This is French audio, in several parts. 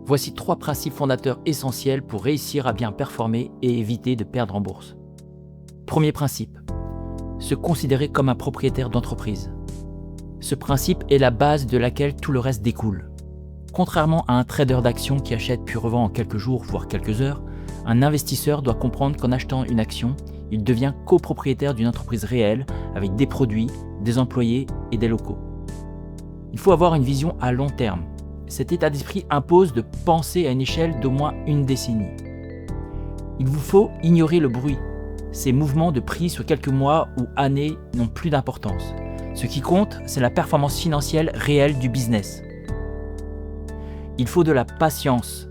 Voici 3 principes fondateurs essentiels pour réussir à bien performer et éviter de perdre en bourse. Premier principe, se considérer comme un propriétaire d'entreprise. Ce principe est la base de laquelle tout le reste découle. Contrairement à un trader d'actions qui achète puis revend en quelques jours, voire quelques heures, un investisseur doit comprendre qu'en achetant une action, il devient copropriétaire d'une entreprise réelle avec des produits, des employés et des locaux. Il faut avoir une vision à long terme. Cet état d'esprit impose de penser à une échelle d'au moins une décennie. Il vous faut ignorer le bruit. Ces mouvements de prix sur quelques mois ou années n'ont plus d'importance. Ce qui compte, c'est la performance financière réelle du business. Il faut de la patience.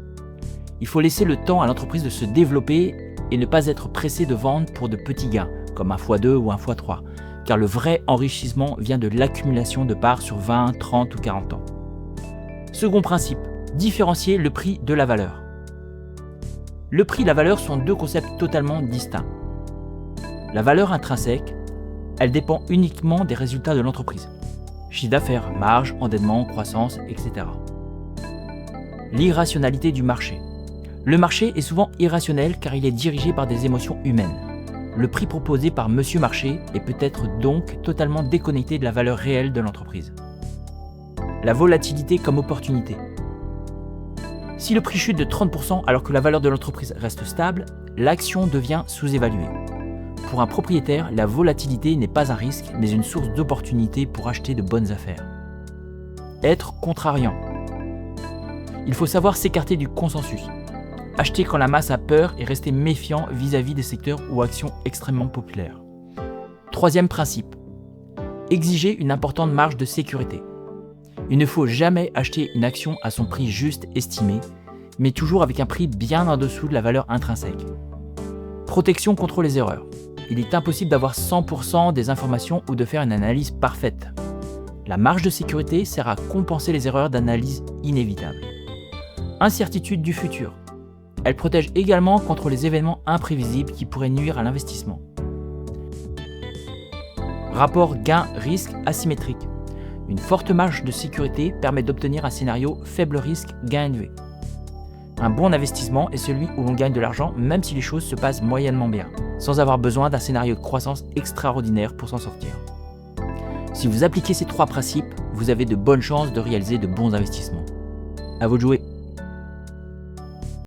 Il faut laisser le temps à l'entreprise de se développer et ne pas être pressé de vendre pour de petits gains, comme un x2 ou un x3, car le vrai enrichissement vient de l'accumulation de parts sur 20, 30 ou 40 ans. Second principe, différencier le prix de la valeur. Le prix et la valeur sont deux concepts totalement distincts. La valeur intrinsèque, elle dépend uniquement des résultats de l'entreprise. Chiffre d'affaires, marge, endettement, croissance, etc. L'irrationalité du marché. Le marché est souvent irrationnel car il est dirigé par des émotions humaines. Le prix proposé par Monsieur Marché est peut-être donc totalement déconnecté de la valeur réelle de l'entreprise. La volatilité comme opportunité. Si le prix chute de 30% alors que la valeur de l'entreprise reste stable, l'action devient sous-évaluée. Pour un propriétaire, la volatilité n'est pas un risque, mais une source d'opportunité pour acheter de bonnes affaires. Être contrariant. Il faut savoir s'écarter du consensus. Acheter quand la masse a peur et rester méfiant vis-à-vis des secteurs ou actions extrêmement populaires. Troisième principe. Exiger une importante marge de sécurité. Il ne faut jamais acheter une action à son prix juste estimé, mais toujours avec un prix bien en dessous de la valeur intrinsèque. Protection contre les erreurs. Il est impossible d'avoir 100% des informations ou de faire une analyse parfaite. La marge de sécurité sert à compenser les erreurs d'analyse inévitables. Incertitude du futur. Elle protège également contre les événements imprévisibles qui pourraient nuire à l'investissement. Rapport gain-risque asymétrique. Une forte marge de sécurité permet d'obtenir un scénario faible risque, gain élevé. Un bon investissement est celui où l'on gagne de l'argent même si les choses se passent moyennement bien, sans avoir besoin d'un scénario de croissance extraordinaire pour s'en sortir. Si vous appliquez ces 3 principes, vous avez de bonnes chances de réaliser de bons investissements. À vous de jouer.